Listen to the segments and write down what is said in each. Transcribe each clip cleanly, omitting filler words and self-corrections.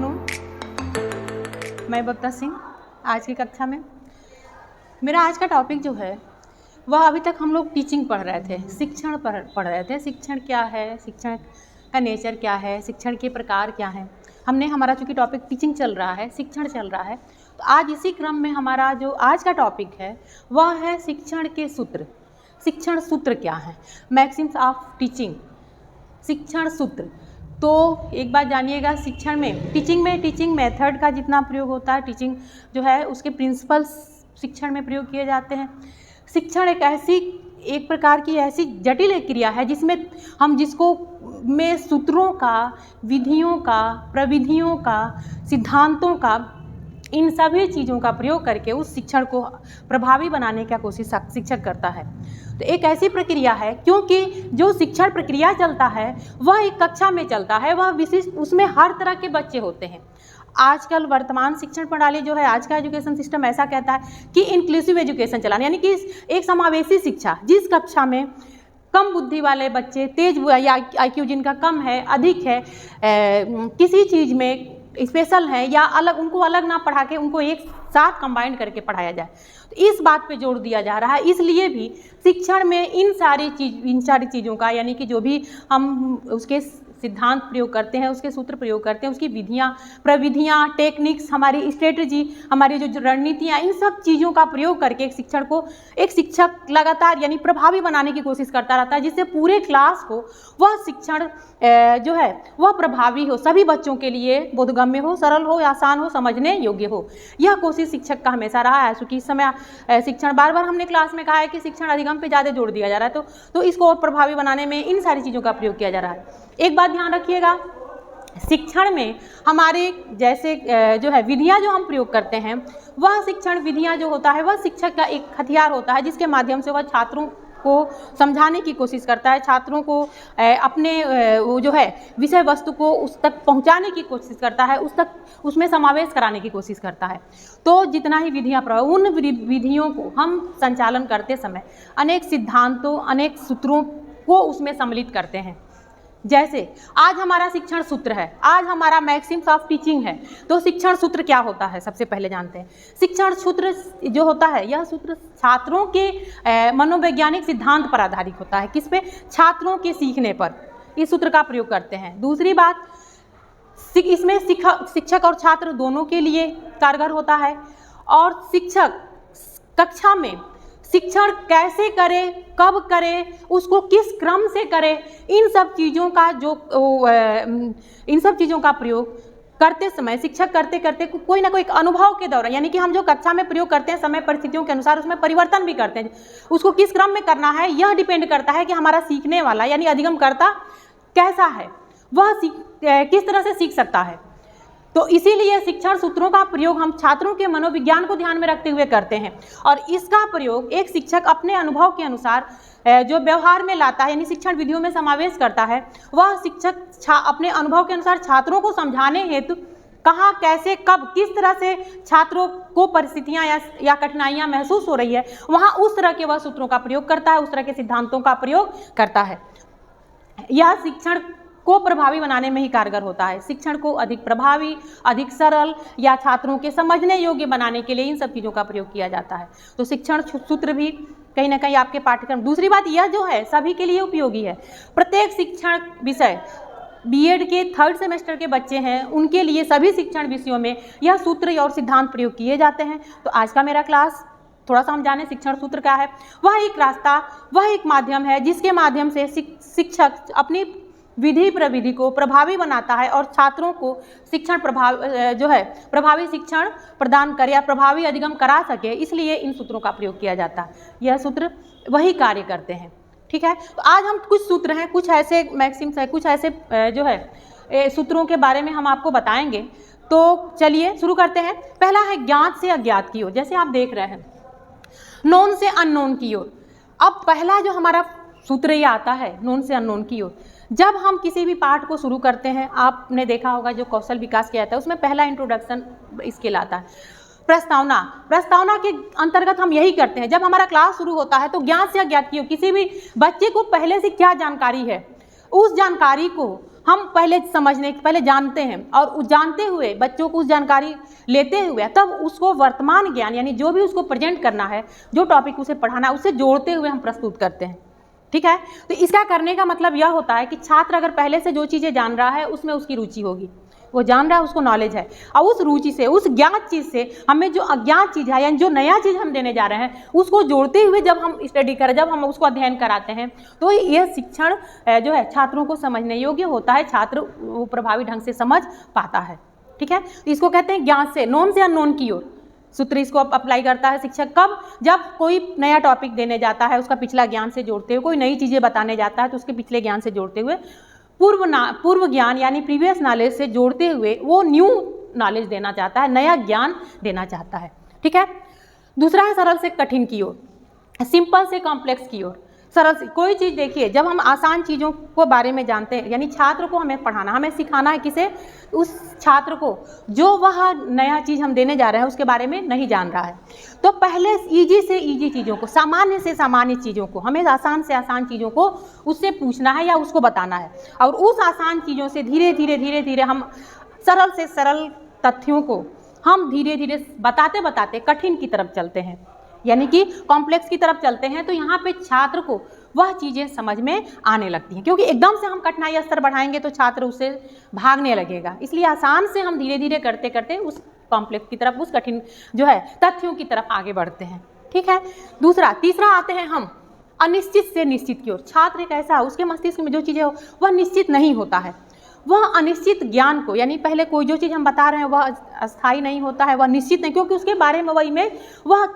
वालेकुम। मैं बबीता सिंह। आज की कक्षा में मेरा आज का टॉपिक जो है वह अभी तक हम लोग टीचिंग पढ़ रहे थे, शिक्षण पढ़ रहे थे। शिक्षण क्या है, शिक्षण का नेचर क्या है, शिक्षण के प्रकार क्या हैं। हमारा चूँकि टॉपिक टीचिंग चल रहा है, शिक्षण चल रहा है, तो आज इसी क्रम में हमारा जो आज का टॉपिक है वह है शिक्षण के सूत्र। शिक्षण सूत्र क्या है, मैक्सिम्स ऑफ टीचिंग। शिक्षण सूत्र तो एक बात जानिएगा, टीचिंग मेथड का जितना प्रयोग होता है, टीचिंग जो है उसके प्रिंसिपल्स शिक्षण में प्रयोग किए जाते हैं। शिक्षण एक प्रकार की ऐसी जटिल क्रिया है जिसको में सूत्रों का, विधियों का, प्रविधियों का, सिद्धांतों का, इन सभी चीज़ों का प्रयोग करके उस शिक्षण को प्रभावी बनाने का कोशिश शिक्षक करता है। तो एक ऐसी प्रक्रिया है, क्योंकि जो शिक्षण प्रक्रिया चलता है वह एक कक्षा में चलता है, वह विशिष्ट, उसमें हर तरह के बच्चे होते हैं। आजकल वर्तमान शिक्षण प्रणाली जो है, आज का एजुकेशन सिस्टम ऐसा कहता है कि इंक्लूसिव एजुकेशन चलाना, यानी कि एक समावेशी शिक्षा, जिस कक्षा में कम बुद्धि वाले बच्चे, तेज या IQ जिनका कम है, अधिक है, किसी चीज़ में स्पेशल है या अलग, उनको अलग ना पढ़ा के उनको एक साथ कंबाइन करके पढ़ाया जाए, तो इस बात पे जोर दिया जा रहा है। इसलिए भी शिक्षण में इन सारी चीज़ों का, यानी कि जो भी हम उसके सिद्धांत प्रयोग करते हैं, उसके सूत्र प्रयोग करते हैं, उसकी विधियाँ, प्रविधियाँ, टेक्निक्स, हमारी स्ट्रेटजी, हमारी जो रणनीतियाँ, इन सब चीज़ों का प्रयोग करके एक शिक्षक लगातार यानी प्रभावी बनाने की कोशिश करता रहता है, जिससे पूरे क्लास को वह शिक्षण जो है वह प्रभावी हो, सभी बच्चों के लिए बोधगम्य हो, सरल हो, आसान हो, समझने योग्य हो। यह कोशिश शिक्षक का हमेशा रहा है। क्योंकि इस समय शिक्षण, बार बार हमने क्लास में कहा है कि शिक्षण अधिगम पे ज़्यादा जोर दिया जा रहा है, तो इसको और प्रभावी बनाने में इन सारी चीज़ों का प्रयोग किया जा रहा है। एक बात ध्यान रखिएगा, शिक्षण में हमारे जैसे जो है विधियाँ जो हम प्रयोग करते हैं, वह शिक्षण विधियाँ जो होता है वह शिक्षक का एक हथियार होता है, जिसके माध्यम से वह छात्रों को समझाने की कोशिश करता है, छात्रों को अपने वो जो है विषय वस्तु को उस तक पहुंचाने की कोशिश करता है, उसमें समावेश कराने की कोशिश करता है। तो जितना ही विधियाँ उन विधियों को हम संचालन करते समय अनेक सिद्धांतों, अनेक सूत्रों को उसमें सम्मिलित करते हैं। जैसे आज हमारा शिक्षण सूत्र है, आज हमारा मैक्सिम्स ऑफ टीचिंग है, तो शिक्षण सूत्र क्या होता है सबसे पहले जानते हैं। शिक्षण सूत्र जो होता है, यह सूत्र छात्रों के मनोवैज्ञानिक सिद्धांत पर आधारित होता है। किस पे? छात्रों के सीखने पर इस सूत्र का प्रयोग करते हैं। दूसरी बात, इसमें शिक्षक और छात्र दोनों के लिए कारगर होता है। और शिक्षक कक्षा में शिक्षण कैसे करे, कब करे, उसको किस क्रम से करे, इन सब चीज़ों का प्रयोग करते समय शिक्षक करते करते कोई ना कोई एक अनुभव के दौरान, यानी कि हम जो कक्षा में प्रयोग करते हैं समय परिस्थितियों के अनुसार उसमें परिवर्तन भी करते हैं। उसको किस क्रम में करना है यह डिपेंड करता है कि हमारा सीखने वाला यानी अधिगमकर्ता कैसा है, वह किस तरह से सीख सकता है। तो इसीलिए शिक्षण सूत्रों का प्रयोग हम छात्रों के मनोविज्ञान को ध्यान में रखते हुए करते हैं, और इसका प्रयोग एक शिक्षक अपने अनुभव के अनुसार जो व्यवहार में लाता है, यानी शिक्षण विधियों में समावेश करता है, वह शिक्षक अपने अनुभव के अनुसार छात्रों को समझाने हेतु कहाँ, कैसे, कब, किस तरह से छात्रों को परिस्थितियाँ या कठिनाइयाँ महसूस हो रही है, वहाँ उस तरह के वह सूत्रों का प्रयोग करता है, उस तरह के सिद्धांतों का प्रयोग करता है। यह शिक्षण को प्रभावी बनाने में ही कारगर होता है। शिक्षण को अधिक प्रभावी, अधिक सरल या छात्रों के समझने योग्य बनाने के लिए इन सब चीज़ों का प्रयोग किया जाता है। तो शिक्षण सूत्र भी कहीं ना कहीं आपके पाठ्यक्रम, दूसरी बात यह जो है सभी के लिए उपयोगी है। प्रत्येक शिक्षण विषय, BEd के 3rd सेमेस्टर के बच्चे हैं, उनके लिए सभी शिक्षण विषयों में यह सूत्र और सिद्धांत प्रयोग किए जाते हैं। तो आज का मेरा क्लास थोड़ा सा हम जाने शिक्षण सूत्र क्या है। वह एक रास्ता, वह एक माध्यम है जिसके माध्यम से शिक्षक अपनी विधि प्रविधि को प्रभावी बनाता है और छात्रों को शिक्षण प्रभावी शिक्षण प्रदान करे या प्रभावी अधिगम करा सके, इसलिए इन सूत्रों का प्रयोग किया जाता है। यह सूत्र वही कार्य करते हैं। ठीक है, तो आज हम कुछ सूत्र हैं, कुछ ऐसे मैक्सिम्स हैं, कुछ ऐसे जो है सूत्रों के बारे में हम आपको बताएंगे। तो चलिए शुरू करते हैं। पहला है ज्ञात से अज्ञात की ओर। जैसे आप देख रहे हैं, नोन से अननोन की ओर। अब पहला जो हमारा सूत्र ये आता है नोन से अननोन की ओर। जब हम किसी भी पाठ को शुरू करते हैं, आपने देखा होगा जो कौशल विकास किया जाता है उसमें पहला इंट्रोडक्शन स्किल आता है, प्रस्तावना के अंतर्गत हम यही करते हैं। जब हमारा क्लास शुरू होता है तो ज्ञात से अज्ञात की ओर, किसी भी बच्चे को पहले से क्या जानकारी है उस जानकारी को हम पहले समझने पहले जानते हैं और जानते हुए बच्चों को उस जानकारी लेते हुए तब उसको वर्तमान ज्ञान यानी जो भी उसको प्रेजेंट करना है, जो टॉपिक उसे पढ़ाना है, उससे जोड़ते हुए हम प्रस्तुत करते हैं। ठीक है, तो इसका करने का मतलब यह होता है कि छात्र अगर पहले से जो चीज़ें जान रहा है उसमें उसकी रुचि होगी, वो जान रहा है, उसको नॉलेज है, और उस रुचि से, उस ज्ञात चीज़ से हमें जो अज्ञात चीज़ है यानी जो नया चीज़ हम देने जा रहे हैं उसको जोड़ते हुए जब हम स्टडी करें, जब हम उसको अध्ययन कराते हैं, तो यह शिक्षण जो है छात्रों को समझने योग्य होता है, छात्र वो प्रभावी ढंग से समझ पाता है। ठीक है, तो इसको कहते हैं ज्ञान से नॉन से अननोन की ओर। सूत्र इसको अप्लाई करता है शिक्षक कब, जब कोई नया टॉपिक देने जाता है उसका पिछला ज्ञान से जोड़ते हुए, कोई नई चीज़ें बताने जाता है तो उसके पिछले ज्ञान से जोड़ते हुए, पूर्व ज्ञान यानी प्रीवियस नॉलेज से जोड़ते हुए वो न्यू नॉलेज देना चाहता है, नया ज्ञान देना चाहता है। ठीक है, दूसरा है सरल से कठिन की ओर, सिंपल से कॉम्प्लेक्स की ओर। सरल से कोई चीज़ देखिए, जब हम आसान चीज़ों को बारे में जानते हैं यानी छात्र को हमें पढ़ाना, हमें सिखाना है किसे, उस छात्र को जो वह नया चीज़ हम देने जा रहे हैं उसके बारे में नहीं जान रहा है, तो पहले इजी से इजी चीज़ों को, सामान्य से सामान्य चीज़ों को, हमें आसान से आसान चीज़ों को उससे पूछना है या उसको बताना है, और उस आसान चीज़ों से धीरे धीरे हम सरल से सरल तथ्यों को हम धीरे धीरे बताते बताते कठिन की तरफ चलते हैं, यानी कि कॉम्प्लेक्स की तरफ चलते हैं। तो यहाँ पे छात्र को वह चीज़ें समझ में आने लगती हैं, क्योंकि एकदम से हम कठिनाई स्तर बढ़ाएंगे तो छात्र उससे भागने लगेगा, इसलिए आसान से हम धीरे धीरे करते करते उस कॉम्प्लेक्स की तरफ, उस कठिन जो है तथ्यों की तरफ आगे बढ़ते हैं। ठीक है, तीसरा आते हैं हम अनिश्चित से निश्चित की ओर। छात्र एक ऐसा, उसके मस्तिष्क में जो चीज़ें हो वह निश्चित नहीं होता है, वह अनिश्चित ज्ञान को, यानी पहले कोई जो चीज़ हम बता रहे हैं वह अस्थायी नहीं होता है, वह निश्चित नहीं, क्योंकि उसके बारे में वह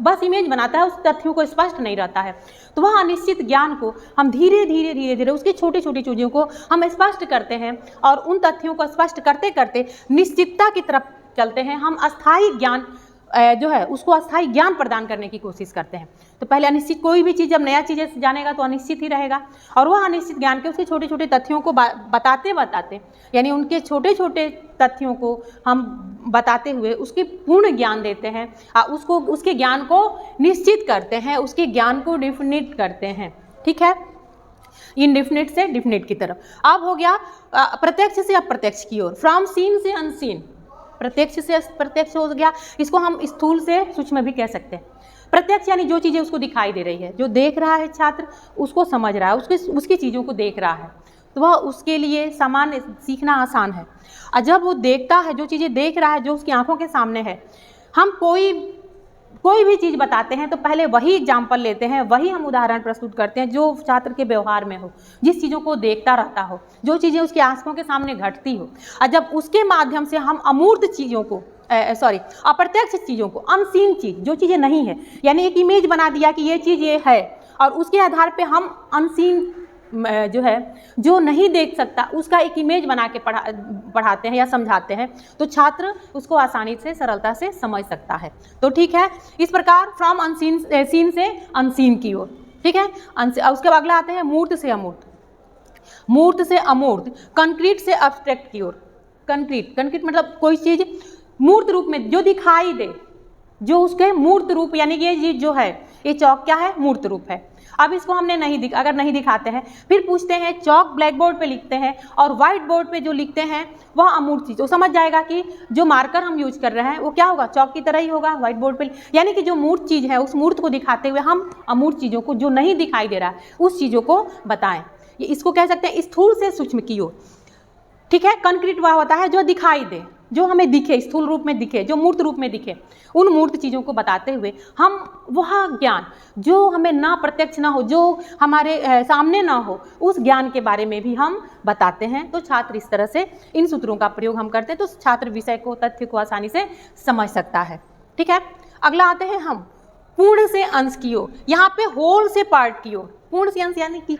बस इमेज बनाता है, उस तथ्यों को स्पष्ट नहीं रहता है। तो वह अनिश्चित ज्ञान को हम धीरे धीरे उसकी छोटी छोटी चीज़ों को हम स्पष्ट करते हैं, और उन तथ्यों को स्पष्ट करते करते निश्चितता की तरफ चलते हैं। हम अस्थायी ज्ञान जो है उसको अस्थायी ज्ञान प्रदान करने की कोशिश करते हैं। तो पहले अनिश्चित, कोई भी चीज़ जब नया चीज़ें जानेगा तो अनिश्चित ही रहेगा, और वह अनिश्चित ज्ञान के उसके छोटे छोटे तथ्यों को बताते बताते, यानी उनके छोटे छोटे तथ्यों को हम बताते हुए उसके पूर्ण ज्ञान देते हैं, उसको उसके ज्ञान को निश्चित करते हैं, उसके ज्ञान को डिफिनिट करते हैं। ठीक है, इनडिफिनिट से डिफिनिट की तरफ। अब हो गया प्रत्यक्ष से अप्रत्यक्ष की ओर, फ्रॉम सीन से अनसीन। प्रत्यक्ष से प्रत्यक्ष हो गया, इसको हम स्थूल से सूक्ष्म भी कह सकते हैं। प्रत्यक्ष यानी जो चीज़ें उसको दिखाई दे रही है, जो देख रहा है छात्र, उसको समझ रहा है, उसकी चीज़ों को देख रहा है, तो वह उसके लिए सामान्य सीखना आसान है। और जब वो देखता है, जो चीज़ें देख रहा है, जो उसकी आंखों के सामने है, हम कोई भी चीज़ बताते हैं तो पहले वही एग्जाम्पल लेते हैं, वही हम उदाहरण प्रस्तुत करते हैं जो छात्र के व्यवहार में हो, जिस चीज़ों को देखता रहता हो, जो चीज़ें उसकी आंखों के सामने घटती हो, और जब उसके माध्यम से हम अमूर्त चीज़ों को अप्रत्यक्ष चीज़ों को, अनसीन चीज़, जो चीज़ें नहीं है, यानी एक इमेज बना दिया कि ये चीज़ ये है, और उसके आधार पे हम अनसीन जो है, जो नहीं देख सकता, उसका एक इमेज बना के पढ़ाते हैं या समझाते हैं, तो छात्र उसको आसानी से, सरलता से समझ सकता है। तो ठीक है, इस प्रकार फ्रॉम अनसीन सीन से अनसीन की ओर। ठीक है, उसके बाद अगला आते हैं मूर्त से अमूर्त, मूर्त से अमूर्त, कंक्रीट से एब्स्ट्रैक्ट की ओर। कंक्रीट मतलब कोई चीज़ मूर्त रूप में जो दिखाई दे, जो उसके मूर्त रूप, यानी कि ये चीज़ जो है, ये चौक क्या है, मूर्त रूप है। अब इसको हमने अगर नहीं दिखाते हैं, फिर पूछते हैं, चौक ब्लैक बोर्ड पे लिखते हैं और वाइट बोर्ड पे जो लिखते हैं वह अमूर्त चीज़, वो समझ जाएगा कि जो मार्कर हम यूज कर रहे हैं वो क्या होगा, चौक की तरह ही होगा वाइट बोर्ड पे। यानी कि जो मूर्त चीज़ है, उस मूर्त को दिखाते हुए हम अमूर्त चीज़ों को, जो नहीं दिखाई दे रहा है, उस चीज़ों को बताएं। ये इसको कह सकते हैं स्थूल से सूक्ष्म की ओर। ठीक है, कंक्रीट वह होता है जो दिखाई दे, जो हमें दिखे, स्थूल रूप में दिखे, जो मूर्त रूप में दिखे, उन मूर्त चीज़ों को बताते हुए हम वह ज्ञान जो हमें ना प्रत्यक्ष ना हो, जो हमारे सामने ना हो, उस ज्ञान के बारे में भी हम बताते हैं। तो छात्र इस तरह से इन सूत्रों का प्रयोग हम करते हैं, तो छात्र विषय को, तथ्य को आसानी से समझ सकता है। ठीक है, अगला आते हैं हम पूर्ण से अंश की ओर। यहाँ पे होल से पार्ट की ओर। पूर्ण से अंश यानी कि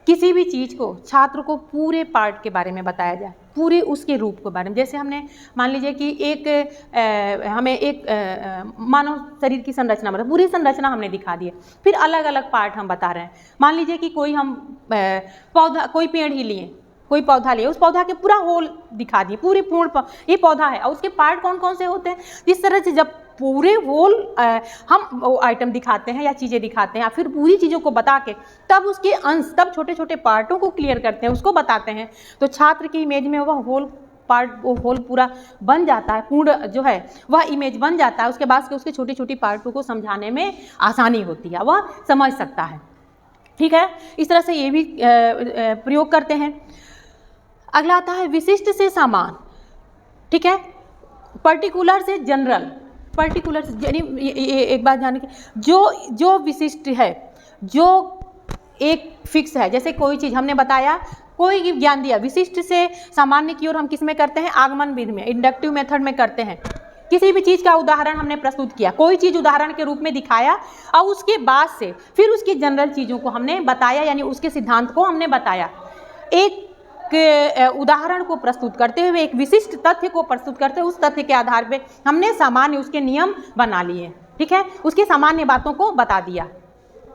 किसी भी चीज़ को छात्र को पूरे पार्ट के बारे में बताया जाए, पूरे उसके रूप के बारे में। जैसे हमने मान लीजिए कि हमें एक मानव शरीर की संरचना, मतलब पूरी संरचना हमने दिखा दी है, फिर अलग अलग पार्ट हम बता रहे हैं। मान लीजिए कि कोई पेड़ ही लिए, कोई पौधा लिए, उस पौधा के पूरा होल दिखा दिए, पूरे पूर्ण ये पौधा है, और उसके पार्ट कौन कौन से होते हैं। इस तरह से जब पूरे होल हम वो आइटम दिखाते हैं या चीज़ें दिखाते हैं या फिर पूरी चीज़ों को बता के तब उसके अंश, तब छोटे छोटे पार्टों को क्लियर करते हैं, उसको बताते हैं, तो छात्र की इमेज में वह होल पार्ट, वो होल पूरा बन जाता है, पूर्ण जो है वह इमेज बन जाता है। उसके बाद के उसके छोटी छोटी पार्टों को समझाने में आसानी होती है, वह समझ सकता है। ठीक है, इस तरह से ये भी प्रयोग करते हैं। अगला आता है विशिष्ट से सामान्य। ठीक है, पर्टिकुलर से जनरल। पर्टिकुलर से यानी एक बात जाने की, जो विशिष्ट है, जो एक फिक्स है, जैसे कोई चीज़ हमने बताया, कोई ज्ञान दिया, विशिष्ट से सामान्य की ओर हम किस में करते हैं? आगमन विधि में, इंडक्टिव मेथड में करते हैं। किसी भी चीज़ का उदाहरण हमने प्रस्तुत किया, कोई चीज़ उदाहरण के रूप में दिखाया और उसके बाद से फिर उसकी जनरल चीज़ों को हमने बताया, यानी उसके सिद्धांत को हमने बताया। एक उदाहरण को प्रस्तुत करते हुए एक विशिष्ट तथ्य को प्रस्तुत करते हुए उस तथ्य के आधार पे हमने सामान्य उसके नियम बना लिए। ठीक है, उसके सामान्य बातों को बता दिया।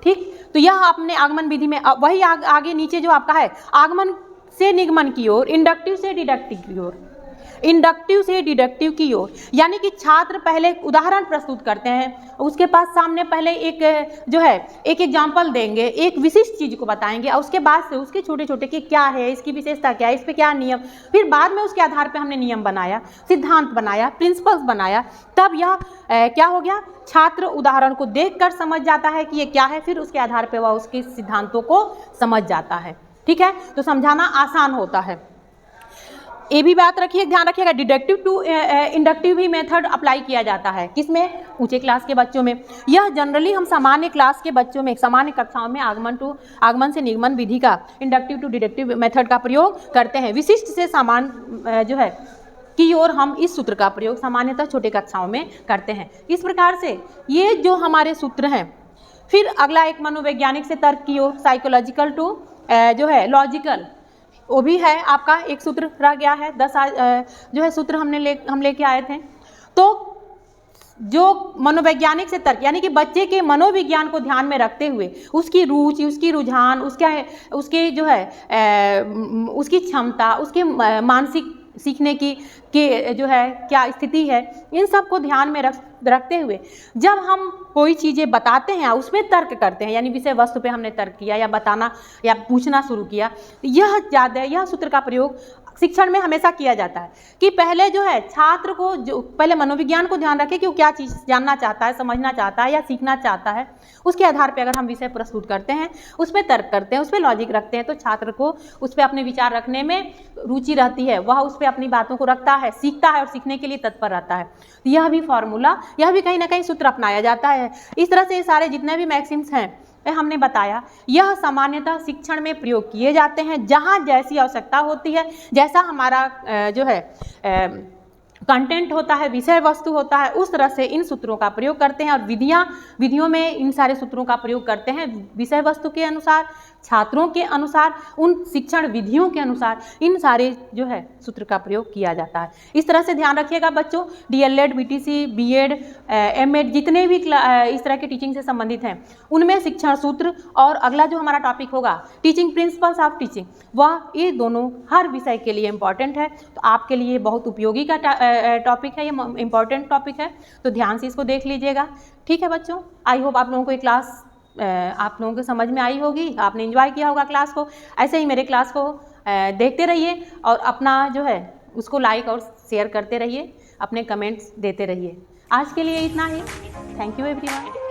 ठीक, तो यह आपने आगमन विधि में वही आगे नीचे जो आपका है, आगमन से निगमन की ओर, इंडक्टिव से डिडक्टिव की ओर, इंडक्टिव से डिडक्टिव की ओर, यानी कि छात्र पहले उदाहरण प्रस्तुत करते हैं, उसके पास सामने पहले एक जो है एक एग्जाम्पल देंगे, एक विशिष्ट चीज़ को बताएंगे और उसके बाद से उसके छोटे छोटे कि क्या है, इसकी विशेषता क्या है, इस पर क्या नियम, फिर बाद में उसके आधार पे हमने नियम बनाया, सिद्धांत बनाया, प्रिंसिपल्स बनाया, तब यह क्या हो गया, छात्र उदाहरण को देखकर समझ जाता है कि ये क्या है, फिर उसके आधार पर वह उसके सिद्धांतों को समझ जाता है। ठीक है, तो समझाना आसान होता है। ये भी बात रखिए, ध्यान रखिएगा, डिडक्टिव टू इंडक्टिव भी मेथड अप्लाई किया जाता है, किसमें? ऊंचे क्लास के बच्चों में। यह जनरली हम सामान्य क्लास के बच्चों में, सामान्य कक्षाओं में आगमन से निगमन विधि का, इंडक्टिव टू डिडक्टिव मेथड का प्रयोग करते हैं। विशिष्ट से सामान्य जो है की ओर हम इस सूत्र का प्रयोग सामान्यतः छोटे कक्षाओं में करते हैं। इस प्रकार से ये जो हमारे सूत्र हैं। फिर अगला एक मनोवैज्ञानिक से तर्क की ओर, साइकोलॉजिकल टू जो है लॉजिकल, वो भी है आपका एक सूत्र रह गया है। 10 जो है सूत्र हम लेके आए थे। तो जो मनोवैज्ञानिक से तर्क, यानी कि बच्चे के मनोविज्ञान को ध्यान में रखते हुए उसकी रुचि, उसकी रुझान, उसके जो है उसकी क्षमता, उसके मानसिक सीखने की जो है क्या स्थिति है, इन सब को ध्यान में रखते हुए जब हम कोई चीज़ें बताते हैं, उसमें तर्क करते हैं, यानी विषय वस्तु पे हमने तर्क किया या बताना या पूछना शुरू किया, यह सूत्र का प्रयोग शिक्षण में हमेशा किया जाता है कि पहले जो है छात्र को जो पहले मनोविज्ञान को ध्यान रखे कि वो क्या चीज़ जानना चाहता है, समझना चाहता है या सीखना चाहता है। उसके आधार पर अगर हम विषय प्रस्तुत करते हैं, उस पर तर्क करते हैं, उस पर लॉजिक रखते हैं, तो छात्र को उस पर अपने विचार रखने में रुचि रहती है, वह उस पर अपनी बातों को रखता है, सीखता है और सीखने के लिए तत्पर रहता है। यह भी फॉर्मूला, यह भी कहीं ना कहीं सूत्र अपनाया जाता है। इस तरह से ये सारे जितने भी मैक्सिम्स हैं हमने बताया, यह सामान्यतः शिक्षण में प्रयोग किए जाते हैं जहाँ जैसी आवश्यकता होती है, जैसा हमारा जो है कंटेंट होता है, विषय वस्तु होता है, उस तरह से इन सूत्रों का प्रयोग करते हैं। और विधियों में इन सारे सूत्रों का प्रयोग करते हैं विषय वस्तु के अनुसार, छात्रों के अनुसार, उन शिक्षण विधियों के अनुसार इन सारे जो है सूत्र का प्रयोग किया जाता है। इस तरह से ध्यान रखिएगा बच्चों, DLED, BTC, BEd, MEd जितने भी इस तरह के टीचिंग से संबंधित हैं उनमें शिक्षण सूत्र और अगला जो हमारा टॉपिक होगा टीचिंग प्रिंसिपल्स ऑफ टीचिंग, वह ये दोनों हर विषय के लिए इम्पॉर्टेंट है। तो आपके लिए बहुत उपयोगी का टॉपिक है, ये इम्पॉर्टेंट टॉपिक है, तो ध्यान से इसको देख लीजिएगा। ठीक है बच्चों, आई होप आप लोगों को ये क्लास आप लोगों को समझ में आई होगी, आपने एंजॉय किया होगा क्लास को। ऐसे ही मेरे क्लास को देखते रहिए और अपना जो है उसको लाइक और शेयर करते रहिए, अपने कमेंट्स देते रहिए। आज के लिए इतना ही। Thank you everyone.